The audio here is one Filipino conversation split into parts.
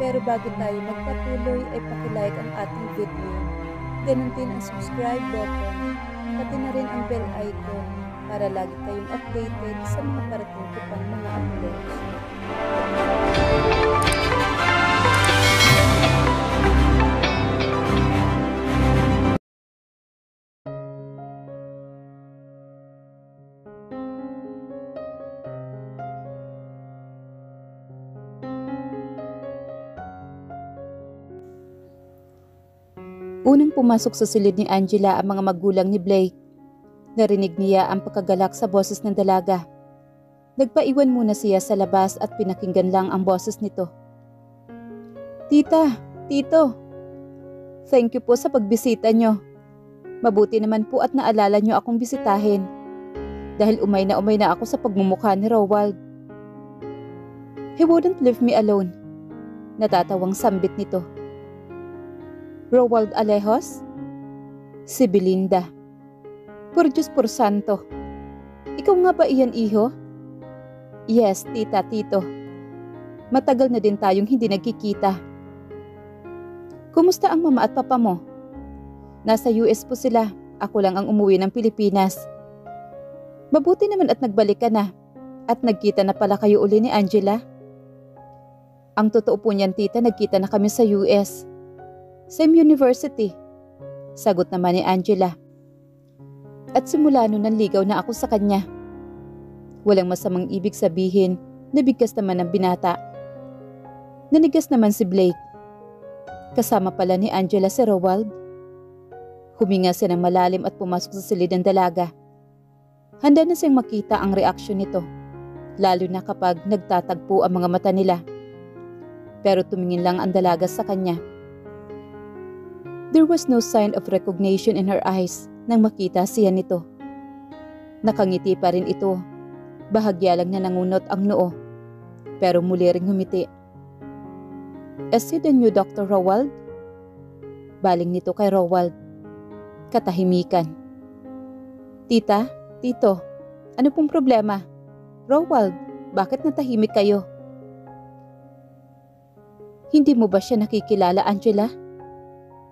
Pero bago tayo magpatuloy ay pakilike ang ating video. Ganun din ang subscribe button, pati na rin ang bell icon para lagi kayong updated sa mga parating ko pang mga uploads. Unang pumasok sa silid ni Angela ang mga magulang ni Blake. Narinig niya ang pagkagalak sa boses ng dalaga. Nagpaiwan muna siya sa labas at pinakinggan lang ang boses nito. Tita, Tito, thank you po sa pagbisita nyo. Mabuti naman po at naalala nyo akong bisitahin. Dahil umay na ako sa pagmumukha ni Rowald. He wouldn't leave me alone. Natatawang sambit nito. Rowald Alejos? Si Belinda. Por Diyos por Santo. Ikaw nga ba iyan, iho? Yes, tita, tito. Matagal na din tayong hindi nagkikita. Kumusta ang mama at papa mo? Nasa US po sila. Ako lang ang umuwi ng Pilipinas. Mabuti naman at nagbalik ka na. At nagkita na pala kayo uli ni Angela. Ang totoo po niyan, tita, nagkita na kami sa US. Same university. Sagot naman ni Angela. At simula noon nanligaw na ako sa kanya. Walang masamang ibig sabihin na bigkas naman ang binata. Nanigas naman si Blake. Kasama pala ni Angela si Rowald. Huminga siya ng malalim at pumasok sa silid ng dalaga. Handa na siyang makita ang reaksyon nito, lalo na kapag nagtatagpo ang mga mata nila. Pero tumingin lang ang dalaga sa kanya. There was no sign of recognition in her eyes nang makita siya nito. Nakangiti pa rin ito. Bahagya lang na nangunot ang noo. Pero muli ring humiti. Is he the new Dr. Rowald? Baling nito kay Rowald. Katahimikan. Tita, Tito, ano pong problema? Rowald, bakit natahimik kayo? Hindi mo ba siya nakikilala, Angela?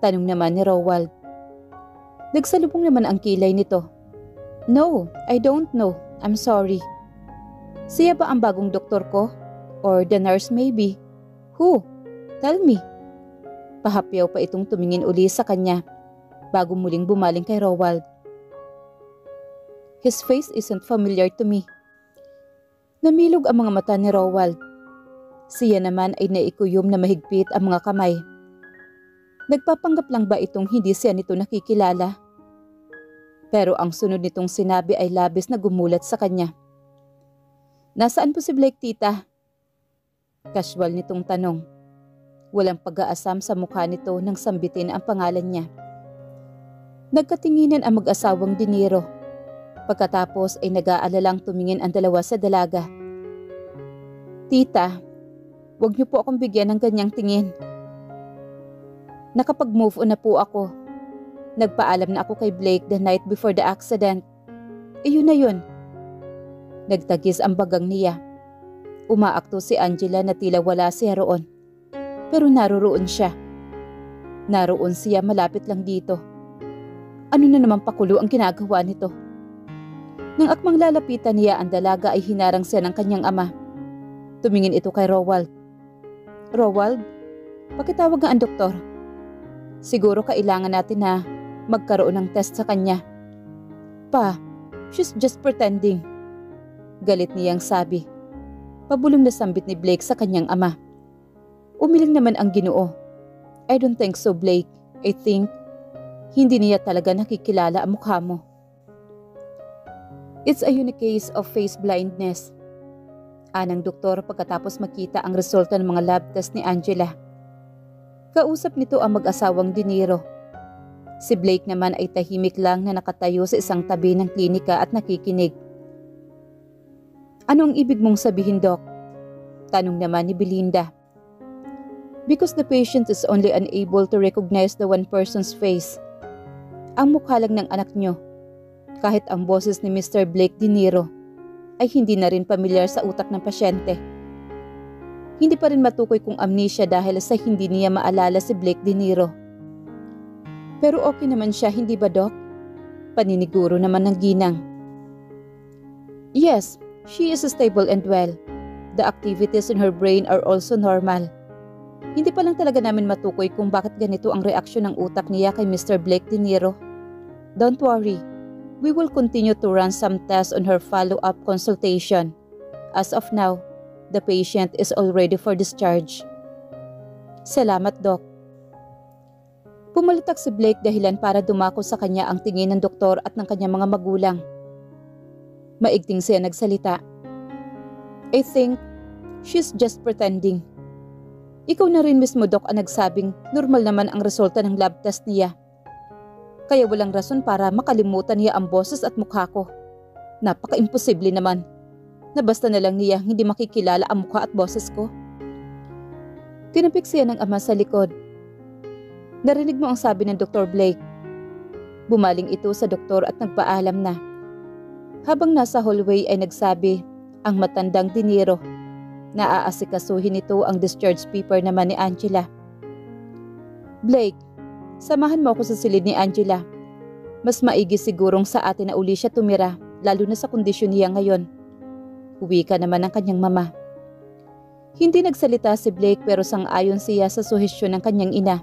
Tanong naman ni Rowald. Nagsalubong naman ang kilay nito. No, I don't know. I'm sorry. Siya ba ang bagong doktor ko? Or the nurse maybe? Who? Tell me. Pahapyaw pa itong tumingin uli sa kanya bago muling bumaling kay Rowald. His face isn't familiar to me. Namilog ang mga mata ni Rowald. Siya naman ay naikuyom na mahigpit ang mga kamay. Nagpapanggap lang ba itong hindi siya nito nakikilala? Pero ang sunod nitong sinabi ay labis na gumulat sa kanya. Nasaan po si Blake, tita? Casual nitong tanong. Walang pag-aasam sa mukha nito nang sambitin ang pangalan niya. Nagkatinginan ang mag-asawang dinero. Pagkatapos ay nag-aalalang tumingin ang dalawa sa dalaga. Tita, huwag niyo po akong bigyan ng ganyang tingin. Nakapag-move on na po ako. Nagpaalam na ako kay Blake the night before the accident. Iyon na yun. Nagtagis ang bagang niya. Umaakto si Angela na tila wala siya roon. Pero naroroon siya. Naroon siya malapit lang dito. Ano na naman pakulo ang ginagawa nito? Nang akmang lalapitan niya ang dalaga ay hinarang siya ng kanyang ama. Tumingin ito kay Rowald. Rowald, pakitawag nga ang doktor. Siguro kailangan natin na magkaroon ng test sa kanya. Pa, she's just pretending. Galit niyang sabi. Pabulong na sambit ni Blake sa kanyang ama. Umiling naman ang Ginoo. I don't think so, Blake. I think hindi niya talaga nakikilala ang mukha mo. It's a unique case of face blindness. Anang doktor pagkatapos makita ang resulta ng mga lab test ni Angela. Kausap nito ang mag-asawang dinero. Si Blake naman ay tahimik lang na nakatayo sa isang tabi ng klinika at nakikinig. Ano ang ibig mong sabihin, Doc? Tanong naman ni Belinda. Because the patient is only unable to recognize the one person's face. Ang mukha lang ng anak nyo. Kahit ang boses ni Mr. Blake Dinero ay hindi na rin pamilyar sa utak ng pasyente. Hindi pa rin matukoy kung amnesia dahil sa hindi niya maalala si Blake De Niro. Pero okay naman siya, hindi ba, Doc? Paniniguro naman ng ginang. Yes, she is stable and well. The activities in her brain are also normal. Hindi pa lang talaga namin matukoy kung bakit ganito ang reaksyon ng utak niya kay Mr. Blake De Niro. Don't worry, we will continue to run some tests on her follow-up consultation. As of now, the patient is all ready for discharge. Salamat, Doc. Pumalitak si Blake dahilan para dumako sa kanya ang tingin ng doktor at ng kanyang mga magulang. Maigting siya nagsalita. I think she's just pretending. Ikaw na rin mismo, Doc, ang nagsabing normal naman ang resulta ng lab test niya. Kaya walang rason para makalimutan niya ang boses at mukha ko. Napaka-imposible naman. Na basta na lang niya hindi makikilala ang mukha at boses ko. Tinapik siya ng ama sa likod. Narinig mo ang sabi ng Dr. Blake. Bumaling ito sa doktor at nagpaalam na. Habang nasa hallway ay nagsabi ang matandang De Niro. Naaasikasuhin nito ang discharge paper naman ni Angela. Blake, samahan mo ako sa silid ni Angela. Mas maigi sigurong sa atin na uli siya tumira, lalo na sa kondisyon niya ngayon. Uwi ka naman ng kanyang mama. Hindi nagsalita si Blake pero sang-ayon siya sa suhestyon ng kanyang ina.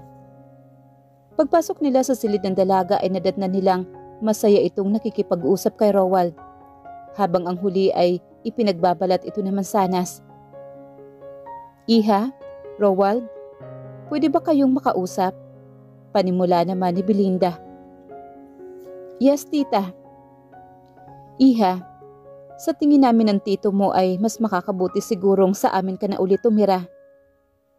Pagpasok nila sa silid ng dalaga ay nadatnan nilang masaya itong nakikipag-usap kay Rowald. Habang ang huli ay ipinagbabalat ito naman sanas. Iha, Rowald, pwede ba kayong makausap? Panimula naman ni Belinda. Yes, tita. Iha, sa tingin namin ng tito mo ay mas makakabuti sigurong sa amin ka na ulit tumira.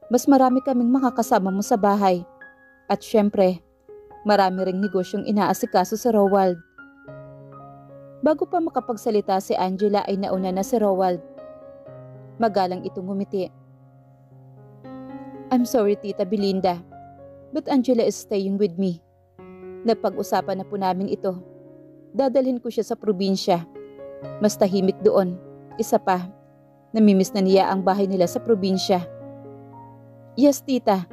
Mas marami kaming makakasama mo sa bahay. At syempre, marami ring negosyong inaasikaso si Rowald. Bago pa makapagsalita si Angela ay nauna na si Rowald. Magalang itong ngumiti. I'm sorry, Tita Belinda, but Angela is staying with me. Napag-usapan na po namin ito. Dadalhin ko siya sa probinsya. Mas tahimik doon. Isa pa, namimiss na niya ang bahay nila sa probinsya. Yes, Tita.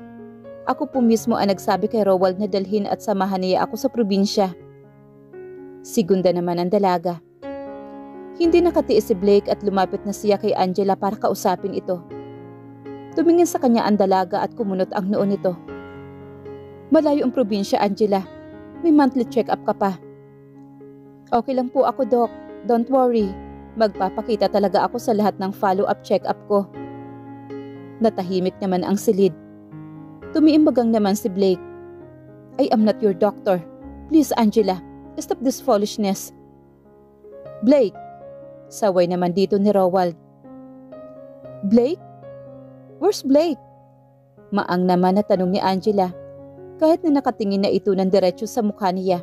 Ako po mismo ang nagsabi kay Rowald na dalhin at samahan niya ako sa probinsya. Sigunda naman ang dalaga. Hindi nakatiis si Blake at lumapit na siya kay Angela para kausapin ito. Tumingin sa kanya ang dalaga at kumunot ang noo nito. Malayo ang probinsya, Angela. May monthly check-up ka pa. Okay lang po ako, Doc. Don't worry. Magpapakita talaga ako sa lahat ng follow-up check-up ko. Natahimik naman ang silid. Tumiimbagang naman si Blake. I am not your doctor. Please, Angela, stop this foolishness. Blake, saway naman dito ni Rowald. Blake? Where's Blake? Maang naman na tanong ni Angela, kahit na nakatingin na ito ng diretso sa mukha niya.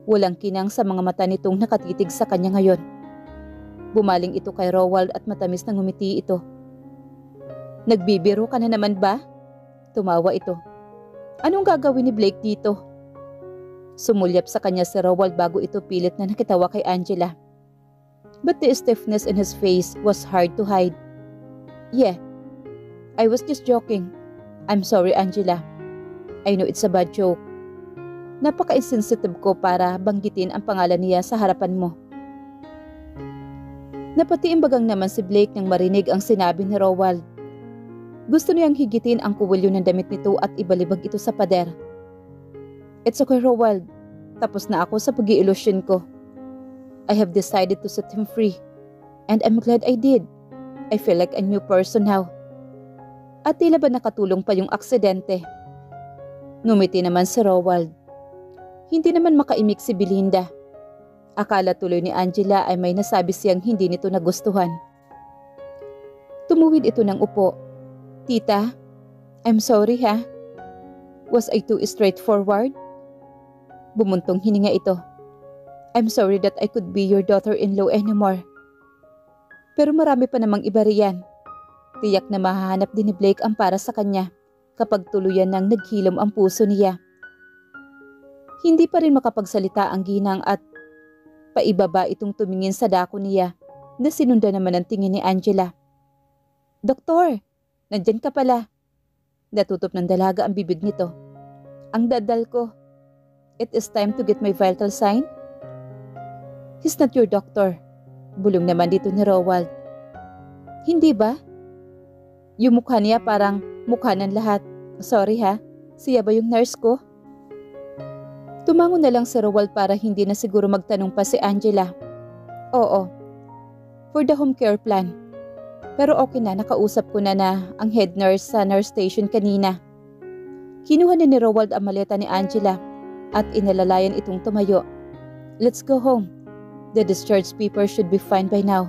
Walang kinang sa mga mata nitong nakatitig sa kanya ngayon. Bumaling ito kay Rowald at matamis na ngumiti ito. Nagbibiro ka na naman ba? Tumawa ito. Anong gagawin ni Blake dito? Sumulyap sa kanya si Rowald bago ito pilit na nakitawa kay Angela. But the stiffness in his face was hard to hide. Yeah, I was just joking. I'm sorry, Angela. I know it's a bad joke. Napaka-insensitive ko para banggitin ang pangalan niya sa harapan mo. Napatiimbagang naman si Blake nang marinig ang sinabi ni Rowald. Gusto niyang higitin ang kuwelyo ng damit nito at ibalibag ito sa pader. It's okay, Rowald. Tapos na ako sa pag-i-illusion ko. I have decided to set him free. And I'm glad I did. I feel like a new person now. At tila ba nakatulong pa yung aksidente? Ngumiti naman si Rowald. Hindi naman makaimik si Belinda. Akala tuloy ni Angela ay may nasabi siyang hindi nito nagustuhan. Tumuwid ito ng upo. Tita, I'm sorry ha. Was I too straightforward? Bumuntong hininga ito. I'm sorry that I could be your daughter-in-law anymore. Pero marami pa namang iba riyan. Tiyak na mahahanap din ni Blake ang para sa kanya kapag tuluyan nang naghilom ang puso niya. Hindi pa rin makapagsalita ang ginang at paibaba itong tumingin sa dako niya na sinundan naman ang tingin ni Angela. Doktor, Nandyan ka pala. Natutop ng dalaga ang bibig nito. Ang dadal ko. It is time to get my vital sign? He's not your doctor. Bulong naman dito ni Rowald. Hindi ba? Yung mukha niya parang mukha ng lahat. Sorry ha, siya ba yung nurse ko? Tumango na lang si Rowald para hindi na siguro magtanong pa si Angela. Oo, for the home care plan. Pero okay na, nakausap ko na ang head nurse sa nurse station kanina. Kinuha na ni Rowald ang maleta ni Angela at inalalayan itong tumayo. Let's go home. The discharge paper should be fine by now.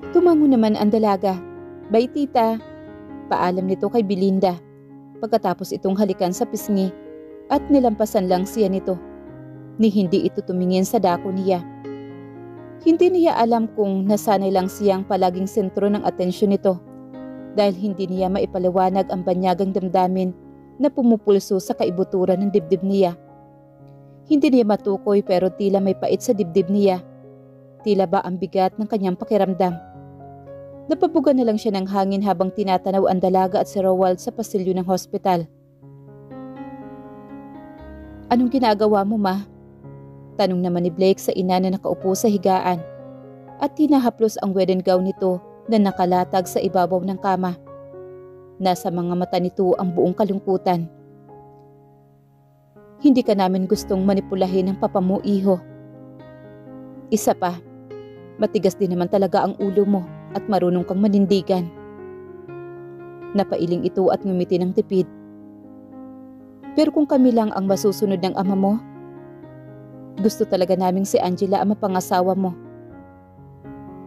Tumango naman ang dalaga. Bye tita. Paalam nito kay Belinda. Pagkatapos itong halikan sa pisngi at nilampasan lang siya nito. Ni hindi ito tumingin sa dako niya. Hindi niya alam kung nasanay lang siyang palaging sentro ng atensyon nito dahil hindi niya maipaliwanag ang banyagang damdamin na pumupulso sa kaibuturan ng dibdib niya. Hindi niya matukoy pero tila may pait sa dibdib niya. Tila ba ang bigat ng kanyang pakiramdam. Napabuga na lang siya ng hangin habang tinatanaw ang dalaga at si Rowald sa pasilyo ng hospital. Anong ginagawa mo, ma? Tanong naman ni Blake sa ina na nakaupo sa higaan at tinahaplos ang wedding gown nito na nakalatag sa ibabaw ng kama. Nasa mga mata nito ang buong kalungkutan. Hindi ka namin gustong manipulahin ng papa mo, iho. Isa pa, matigas din naman talaga ang ulo mo at marunong kang manindigan. Napailing ito at ngumiti ng tipid. Pero kung kami lang ang masusunod ng ama mo, gusto talaga naming si Angela ang mapangasawa mo.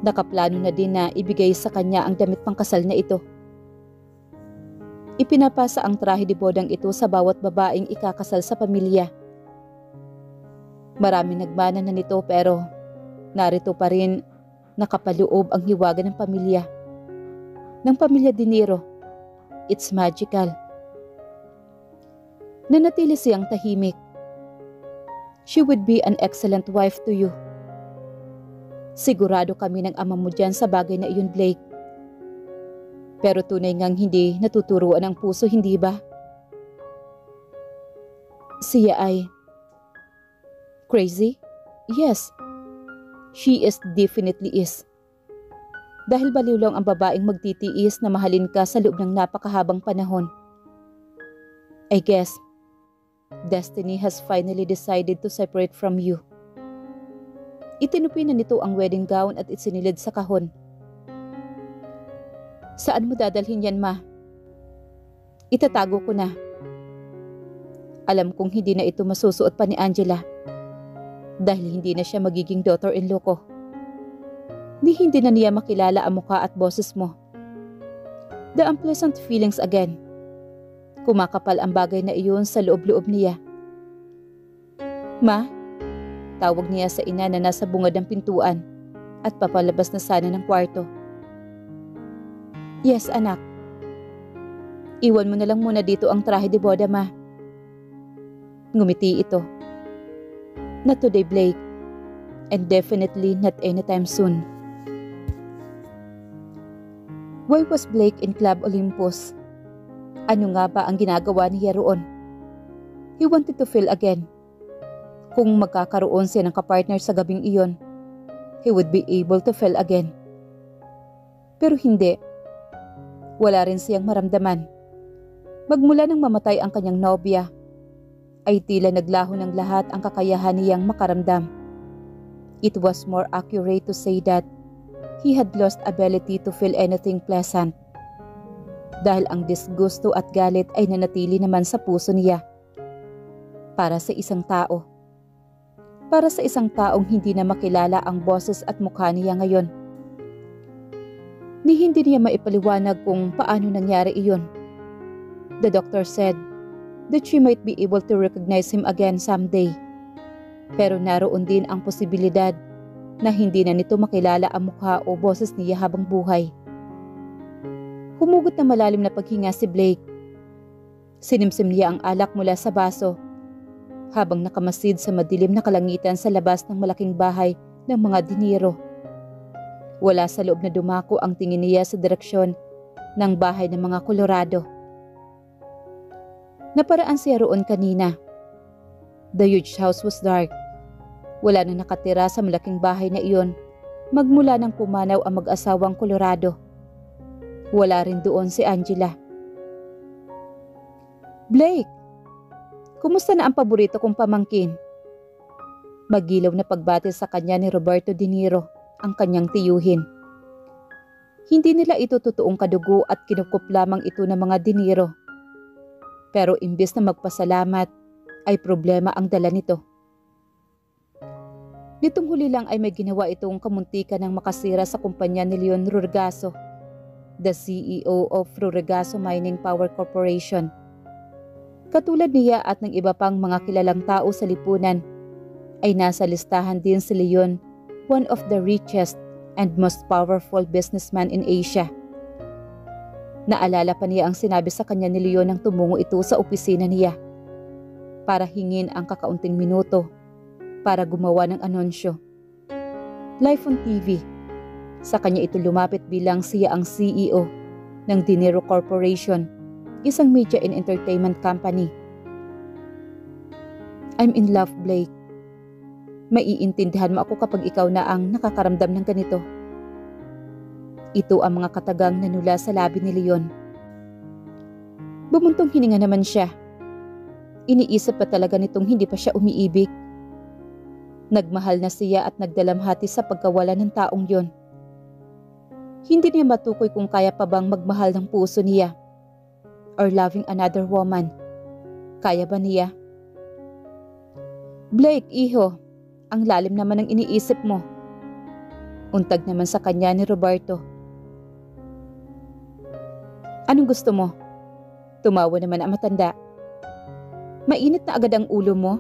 Nakaplano na din na ibigay sa kanya ang damit pangkasal na ito. Ipinapasa ang trahe de bodang ito sa bawat babaeng ikakasal sa pamilya. Maraming nagmana na nito pero narito pa rin nakapaloob ang hiwaga ng pamilya. Ng pamilya Dinero. It's magical. Nanatili siyang tahimik. She would be an excellent wife to you. Sigurado kami ng ama mo dyan sa bagay na iyon, Blake. Pero tunay ngang hindi natuturuan ang puso, hindi ba? Siya ay crazy? Yes. She is definitely is. Dahil baliw lang ang babaeng magtitiis na mahalin ka sa loob ng napakahabang panahon. I guess, destiny has finally decided to separate from you. Itinupi na nito ang wedding gown at isinilid sa kahon. Saan mo dadalhin yan, ma? Itatago ko na. Alam kong hindi na ito masusuot pa ni Angela. Dahil hindi na siya magiging daughter-in-law ko. Ni hindi na niya makilala ang mukha at boses mo. The unpleasant feelings again. Kumakapal ang bagay na iyon sa loob-loob niya. Ma? Tawag niya sa ina na nasa bungad ng pintuan at papalabas na sana ng kwarto. Yes, anak. Iwan mo na lang muna dito ang trahe de boda, ma. Ngumiti ito. Not today, Blake. And definitely not anytime soon. Why was Blake in Club Olympus? Ano nga ba ang ginagawa niya roon? He wanted to feel again. Kung magkakaroon siya ng kapartner sa gabing iyon, he would be able to feel again. Pero hindi. Wala rin siyang maramdaman. Magmula nang mamatay ang kanyang nobya, ay tila naglaho ng lahat ang kakayahan niyang makaramdam. It was more accurate to say that he had lost ability to feel anything pleasant. Dahil ang disgusto at galit ay nanatili naman sa puso niya. Para sa isang tao. Para sa isang taong hindi na makilala ang boses at mukha niya ngayon. Ni hindi niya maipaliwanag kung paano nangyari iyon. The doctor said that she might be able to recognize him again someday. Pero naroon din ang posibilidad na hindi na nito makilala ang mukha o boses niya habang buhay. Humugot na malalim na paghinga si Blake. Sinimsim niya ang alak mula sa baso habang nakamasid sa madilim na kalangitan sa labas ng malaking bahay ng mga Dinero. Wala sa loob na dumako ang tingin niya sa direksyon ng bahay ng mga Colorado. Naparaan siya roon kanina. The huge house was dark. Wala nang nakatira sa malaking bahay na iyon magmula nang pumanaw ang mag-asawang Colorado. Wala rin doon si Angela. Blake, kumusta na ang paborito kong pamangkin? Magilaw na pagbati sa kanya ni Roberto De Niro, ang kanyang tiyuhin. Hindi nila ito totoong kadugo at kinukup lamang ito ng mga De Niro. Pero imbes na magpasalamat, ay problema ang dala nito. Nitong huli lang ay may ginawa itong kamuntikan ng makasira sa kumpanya ni Leon Ruegaso, the CEO of Ruegaso Mining Power Corporation. Katulad niya at ng iba pang mga kilalang tao sa lipunan, ay nasa listahan din si Leon, one of the richest and most powerful businessman in Asia. Naalala pa niya ang sinabi sa kanya ni Leon nang tumungo ito sa opisina niya para hingin ang kakaunting minuto para gumawa ng anunsyo. Live on TV. Sa kanya ito lumapit bilang siya ang CEO ng De Niro Corporation, isang media and entertainment company. I'm in love, Blake. Maiintindihan mo ako kapag ikaw na ang nakakaramdam ng ganito. Ito ang mga katagang nanula sa labi ni Leon. Bumuntong hininga naman siya. Iniisip pa talaga nitong hindi pa siya umiibig. Nagmahal na siya at nagdalamhati sa pagkawala ng taong yon. Hindi niya matukoy kung kaya pa bang magmahal ng puso niya or loving another woman. Kaya ba niya? Blake, iho, ang lalim naman ng iniisip mo. Untag naman sa kanya ni Roberto. Anong gusto mo? Tumawa naman ang matanda. Mainit na agad ang ulo mo?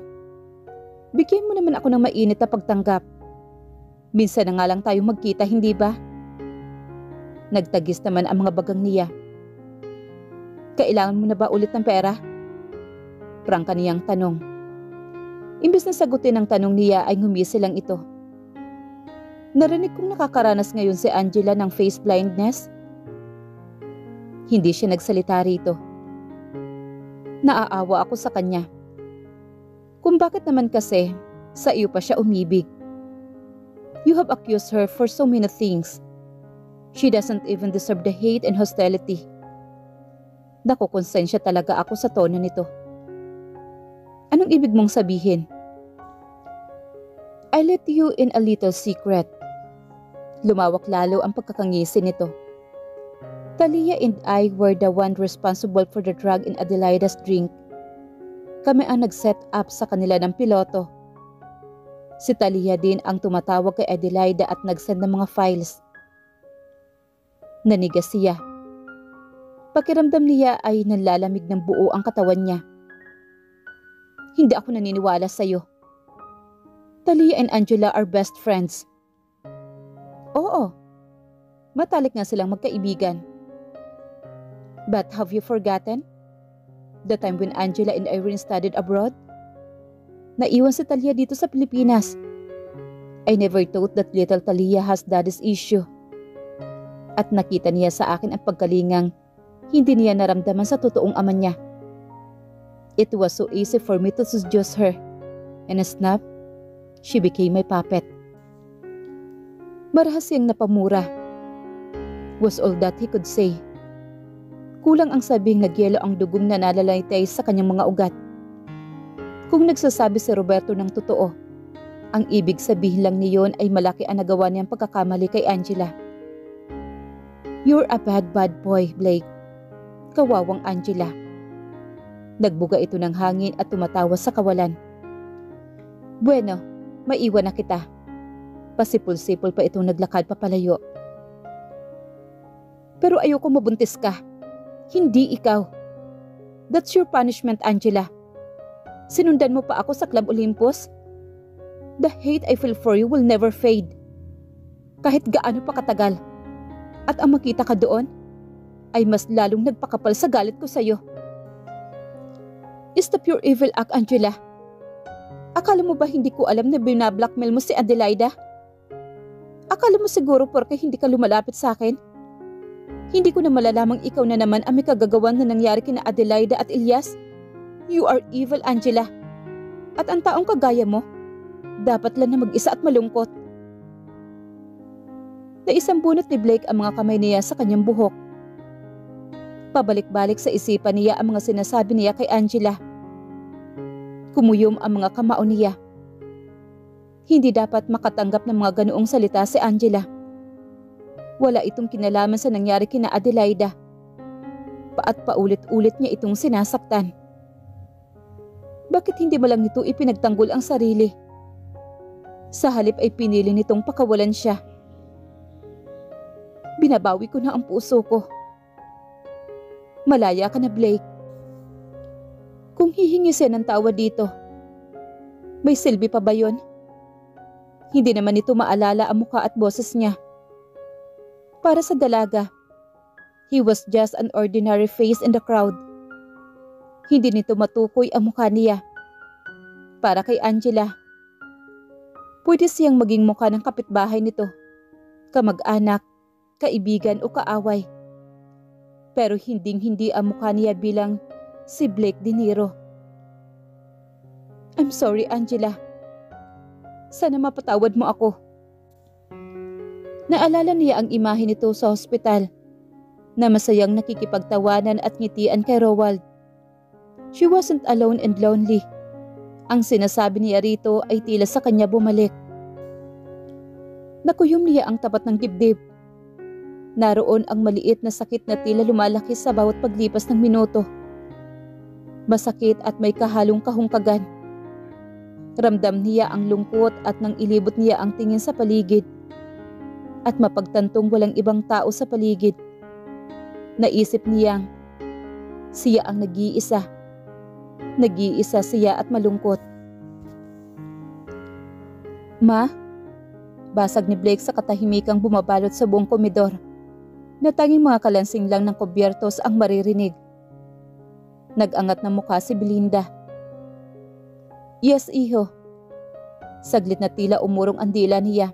Bigyan mo naman ako ng mainit na pagtanggap. Minsan na nga lang tayo magkita, hindi ba? Nagtagis naman ang mga bagang niya. Kailangan mo na ba ulit ng pera? Prangka niyang tanong. Imbes na sagutin ang tanong niya ay ngumisi lang ito. Narinig kong nakakaranas ngayon si Angela ng face blindness. Hindi siya nagsalita rito. Naaawa ako sa kanya. Kung bakit naman kasi sa iyo pa siya umibig. You have accused her for so many things. She doesn't even deserve the hate and hostility. Nakukonsensya talaga ako sa tono nito. Anong ibig mong sabihin? I let you in a little secret. Lumawak lalo ang pagkakangisi nito. Talia and I were the one responsible for the drug in Adelaida's drink. Kami ang nag-set up sa kanila ng piloto. Si Talia din ang tumatawag kay Adelaida at nag-send ng mga files. Nanigas siya. Pakiramdam niya ay nanlalamig ng buo ang katawan niya. Hindi ako naniniwala sa'yo. Talia and Angela are best friends. Oo. Matalik nga silang magkaibigan. But have you forgotten? The time when Angela and Irene studied abroad? Naiwan si Talia dito sa Pilipinas. I never thought that little Talia has daddy's issue. At nakita niya sa akin ang pagkalingang hindi niya naramdaman sa totoong ama niya. It was so easy for me to seduce her. And a snap, she became my puppet. Marahas siyang napamura. Was all that he could say. Kulang ang sabing nagyelo ang dugong na nalalaytay sa kanyang mga ugat. Kung nagsasabi si Roberto ng totoo, ang ibig sabihin lang niyon ay malaki ang nagawa niyang pagkakamali kay Angela. You're a bad boy, Blake. Kawawang Angela. Nagbuga ito ng hangin at tumatawa sa kawalan. Bueno, maiwan na kita. Pasipul-sipol pa itong naglakad papalayo. Pero ayoko mabuntis ka. Hindi ikaw. That's your punishment, Angela. Sinundan mo pa ako sa Club Olympus? The hate I feel for you will never fade. Kahit gaano pa katagal. At ang makita ka doon, ay mas lalong nagpakapal sa galit ko sa'yo. Stop your evil act, Angela. Akala mo ba hindi ko alam na binablockmail mo si Adelaida? Akala mo siguro porke hindi ka lumalapit sa akin? Hindi ko na malalamang ikaw na naman ang may kagagawan na nangyari kina Adelaida at Ilyas. You are evil, Angela. At ang taong kagaya mo, dapat lang na mag-isa at malungkot. Naisang bunot ni Blake ang mga kamay niya sa kanyang buhok. Pabalik-balik sa isipan niya ang mga sinasabi niya kay Angela. Kumuyom ang mga kamao niya. Hindi dapat makatanggap ng mga ganoong salita si Angela. Wala itong kinalaman sa nangyari kina Adelaida. Paat paulit-ulit niya itong sinasaktan. Bakit hindi mo lang ito ipinagtanggol ang sarili? Sa halip ay pinili nitong pakawalan siya. Binabawi ko na ang puso ko. Malaya ka na, Blake. Kung hihingi siya ng tawa dito, may silbi pa ba yon? Hindi naman ito maalala ang mukha at boses niya. Para sa dalaga, he was just an ordinary face in the crowd. Hindi nito matukoy ang mukha niya. Para kay Angela, pwede siyang maging mukha ng kapitbahay nito, kamag-anak, kaibigan o kaaway. Pero hinding-hindi ang mukha niya bilang si Blake De Niro. I'm sorry, Angela. Sana mapatawad mo ako. Naalala niya ang imahe nito sa ospital na masayang nakikipagtawanan at ngitian kay Roald. She wasn't alone and lonely. Ang sinasabi niya rito ay tila sa kanya bumalik. Nakuyom niya ang tapat ng dibdib. Naroon ang maliit na sakit na tila lumalaki sa bawat paglipas ng minuto. Masakit at may kahalong kahungkagan. Ramdam niya ang lungkot at nang ilibot niya ang tingin sa paligid. At mapagtantong walang ibang tao sa paligid. Naisip niyang siya ang nag-iisa. Nag-iisa siya at malungkot. Ma? Basag ni Blake sa katahimikang bumabalot sa buong komedor. Na tanging mga kalansing lang ng kubyertos ang maririnig. Nag-angat ng mukha si Belinda. Yes, iho. Saglit na tila umurong ang dila niya.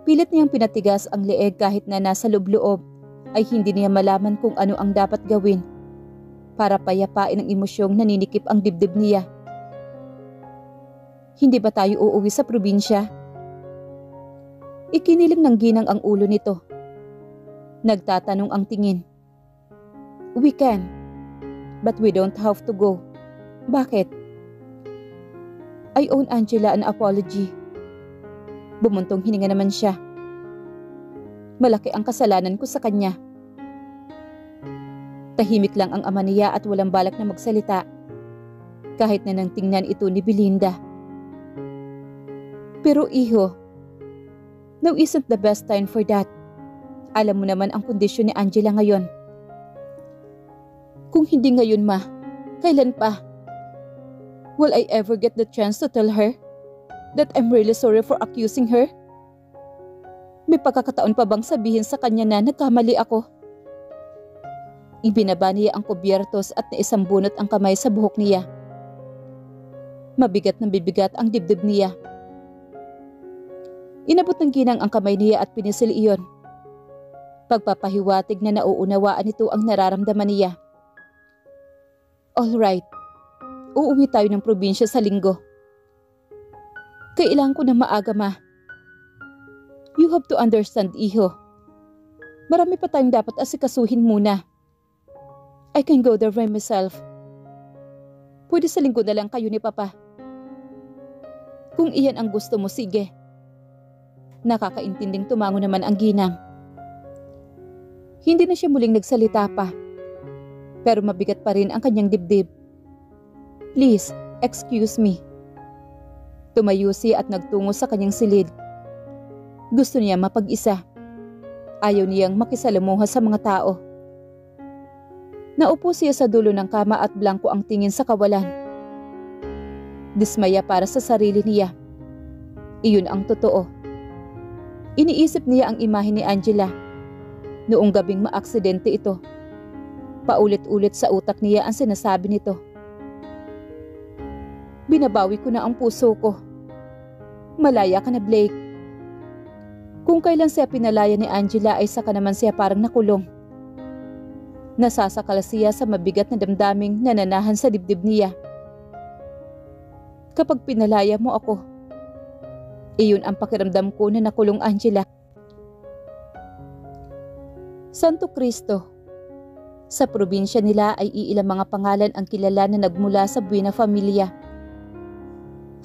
Pilit niyang pinatigas ang leeg kahit na nasa loob-loob ay hindi niya malaman kung ano ang dapat gawin para payapain ang emosyong naninikip ang dibdib niya. Hindi ba tayo uuwi sa probinsya? Ikiniling ng ginang ang ulo nito. Nagtatanong ang tingin. We can, but we don't have to go. Bakit? I owe Angela an apology. Bumuntong hininga naman siya. Malaki ang kasalanan ko sa kanya. Tahimik lang ang ama niya at walang balak na magsalita. Kahit na nang tingnan ito ni Belinda. Pero iho, now isn't the best time for that. Alam mo naman ang kondisyon ni Angela ngayon. Kung hindi ngayon, ma, kailan pa? Will I ever get the chance to tell her that I'm really sorry for accusing her? May pagkakataon pa bang sabihin sa kanya na nagkamali ako? Ibinaba niya ang kubyertos at naisambunot ang kamay sa buhok niya. Mabigat na bibigat ang dibdib niya. Inabot ng ginang ang kamay niya at pinisil iyon. Pagpapahiwatig na nauunawaan nito ang nararamdaman niya. All right, uuwi tayo ng probinsya sa linggo. Kailangan ko na maaga, ma. You have to understand, iho. Marami pa tayong dapat asikasuhin muna. I can go there by myself. Pwede sa linggo na lang kayo ni Papa. Kung iyan ang gusto mo, sige. Nakakaintinding tumango naman ang ginang. Hindi na siya muling nagsalita pa. Pero mabigat pa rin ang kanyang dibdib. Please, excuse me. Tumayo siya at nagtungo sa kanyang silid. Gusto niya mapag-isa. Ayaw niyang makisalamuha sa mga tao. Naupo siya sa dulo ng kama at blanko ang tingin sa kawalan. Dismaya para sa sarili niya. Iyon ang totoo. Iniisip niya ang imahe ni Angela. Noong gabing maaksidente ito. Paulit-ulit sa utak niya ang sinasabi nito. Binabawi ko na ang puso ko. Malaya ka na, Blake. Kung kailan siya pinalaya ni Angela ay saka naman siya parang nakulong. Nasasakal siya sa mabigat na damdaming nananahan sa dibdib niya. Kapag pinalaya mo ako, iyon ang pakiramdam ko na nakulong, Angela. Santo Cristo. Sa probinsya nila ay iilang mga pangalan ang kilala na nagmula sa Buena Familia.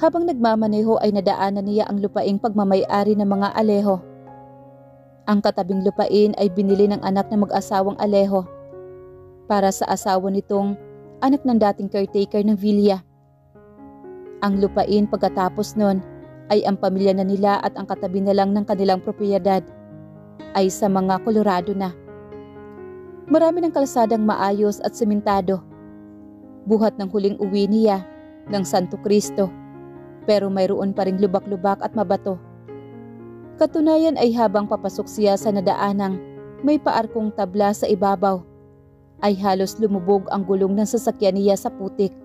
Habang nagmamaneho ay nadaanan niya ang lupaing pagmamay-ari ng mga Alejo. Ang katabing lupain ay binili ng anak ng mag-asawang Alejo para sa asawa nitong anak ng dating caretaker ng Villa. Ang lupain pagkatapos nun ay ang pamilya na nila at ang katabi na lang ng kanilang propiedad ay sa mga Colorado na. Marami ng kalsadang maayos at sementado. Buhat ng huling uwi niya ng Santo Cristo, pero mayroon pa ring lubak-lubak at mabato. Katunayan ay habang papasok siya sa nadaanang may paarkong tabla sa ibabaw, ay halos lumubog ang gulong ng sasakyan niya sa putik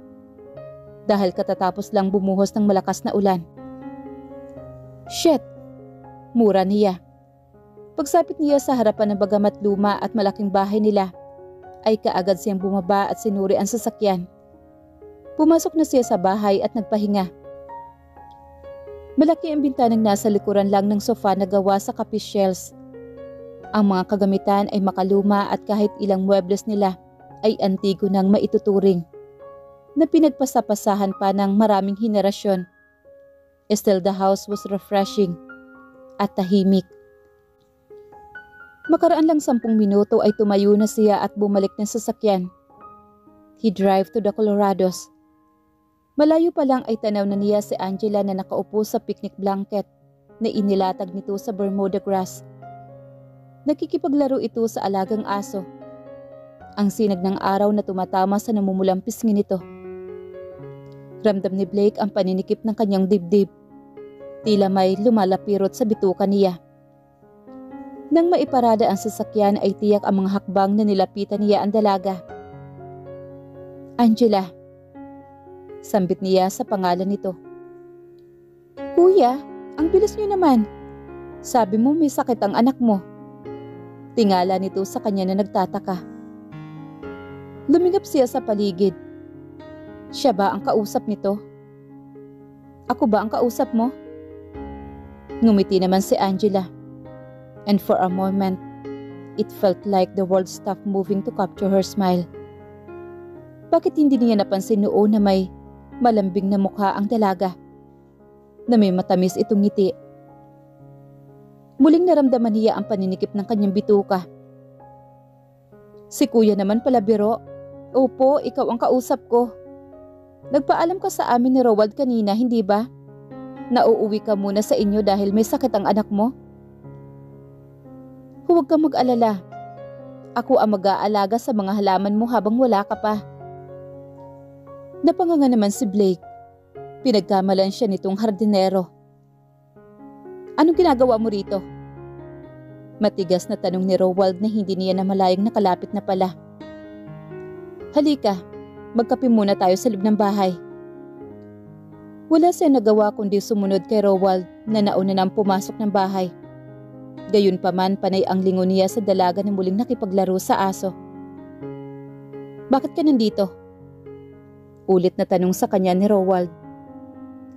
dahil katatapos lang bumuhos ng malakas na ulan. Shit! Mura niya. Pagsapit niya sa harapan ng bagamat luma at malaking bahay nila, ay kaagad siyang bumaba at sinuri ang sasakyan. Pumasok na siya sa bahay at nagpahinga. Malaki ang bintanang nasa likuran lang ng sofa na gawa sa kapis shells. Ang mga kagamitan ay makaluma at kahit ilang muebles nila ay antigo nang maituturing, na pinagpasapasahan pa ng maraming henerasyon. Still, the house was refreshing at tahimik. Makaraan lang 10 minuto ay tumayo na siya at bumalik ng sasakyan. He drive to the Colorados. Malayo pa lang ay tanaw na niya si Angela na nakaupo sa picnic blanket na inilatag nito sa Bermuda grass. Nakikipaglaro ito sa alagang aso. Ang sinag ng araw na tumatama sa namumulang pisngi nito. Ramdam ni Blake ang paninikip ng kanyang dibdib. Tila may lumalapirot sa bituka niya. Nang maiparada ang sasakyan ay tiyak ang mga hakbang na nilapitan niya ang dalaga. Angela. Sambit niya sa pangalan nito. Kuya, ang bilis niyo naman. Sabi mo may sakit ang anak mo. Tingala nito sa kanya na nagtataka. Lumingap siya sa paligid. Siya ba ang kausap nito? Ako ba ang kausap mo? Ngumiti naman si Angela. And for a moment, it felt like the world stopped moving to capture her smile. Bakit hindi niya napansin noon na may malambing na mukha ang dalaga? Na may matamis itong ngiti. Muling naramdaman niya ang paninikip ng kanyang bituka. Si kuya naman pala biro. Opo, ikaw ang kausap ko. Nagpaalam ka sa amin ni Rowald kanina, hindi ba? Nauuwi ka muna sa inyo dahil may sakit ang anak mo? Huwag kang mag-alala. Ako ang mag-aalaga sa mga halaman mo habang wala ka pa. Napanganga naman si Blake. Pinagkamalan siya nitong hardinero. Anong ginagawa mo rito? Matigas na tanong ni Rowald na hindi niya namalayang nakalapit na pala. Halika, magkape muna tayo sa loob ng bahay. Wala siya nagawa kundi sumunod kay Rowald na nauna nang pumasok ng bahay. Gayunpaman panay ang lingon niya sa dalaga na muling nakipaglaro sa aso. Bakit ka nandito? Ulit na tanong sa kanya ni Rowald.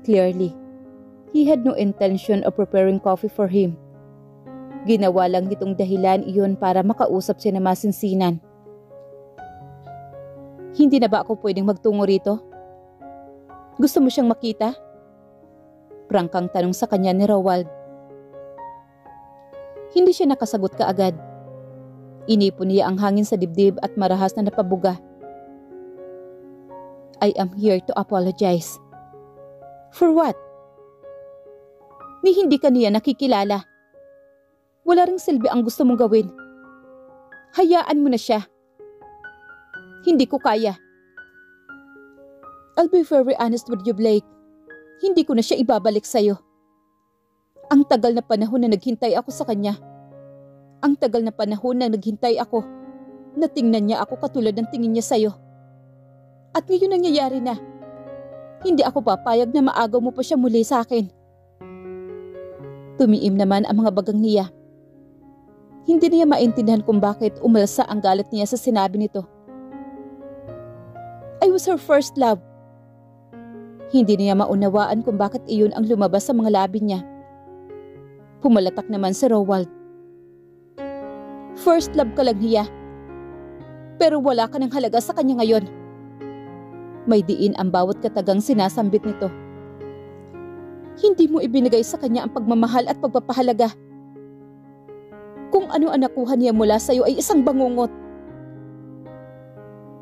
Clearly, he had no intention of preparing coffee for him. Ginawa lang nitong dahilan iyon para makausap siya na masinsinan. Hindi na ba ako pwedeng magtungo rito? Gusto mo siyang makita? Prangkang tanong sa kanya ni Rowald. Hindi siya nakasagot kaagad. Inipon niya ang hangin sa dibdib at marahas na napabuga. I am here to apologize. For what? Ni hindi ka niya nakikilala. Wala ring silbi ang gusto mong gawin. Hayaan mo na siya. Hindi ko kaya. I'll be very honest with you, Blake. Hindi ko na siya ibabalik sa'yo. Ang tagal na panahon na naghintay ako sa kanya. Ang tagal na panahon na naghintay ako na tingnan niya ako katulad ng tingin niya sa'yo. At ngayon nangyayari na. Hindi ako papayag na maagaw mo pa siya muli sa akin. Tumiim naman ang mga bagang niya. Hindi niya maintindihan kung bakit umalsa ang galit niya sa sinabi nito. I was her first love. Hindi niya maunawaan kung bakit iyon ang lumabas sa mga labi niya. Pumalatak naman si Romuald. First love ka lang niya. Pero wala ka ng halaga sa kanya ngayon. May diin ang bawat katagang sinasambit nito. Hindi mo ibinigay sa kanya ang pagmamahal at pagpapahalaga. Kung ano ang nakuha niya mula sa iyo ay isang bangungot.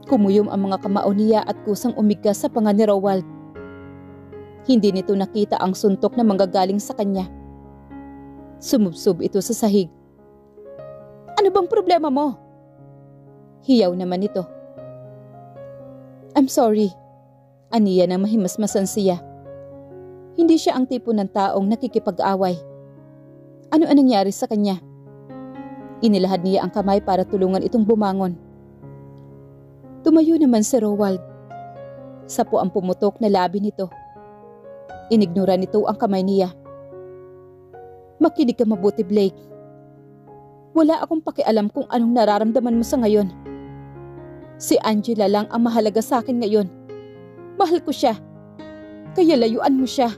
Kumuyom ang mga kamao niya at kusang umigas sa panga ni Romuald. Hindi nito nakita ang suntok na manggagaling sa kanya. Sumubsob ito sa sahig. Ano bang problema mo? Hiyaw naman ito. I'm sorry. Aniya nang mahimasmasan siya. Hindi siya ang tipo ng taong nakikipag-away. Ano ang nangyari sa kanya? Inilahad niya ang kamay para tulungan itong bumangon. Tumayo naman si Romuald. Sapo ang pumutok na labi nito. Inignora nito ang kamay niya. Makinig ka mabuti, Blake. Wala akong pakialam kung anong nararamdaman mo sa ngayon. Si Angela lang ang mahalaga sa akin ngayon. Mahal ko siya. Kaya layuan mo siya.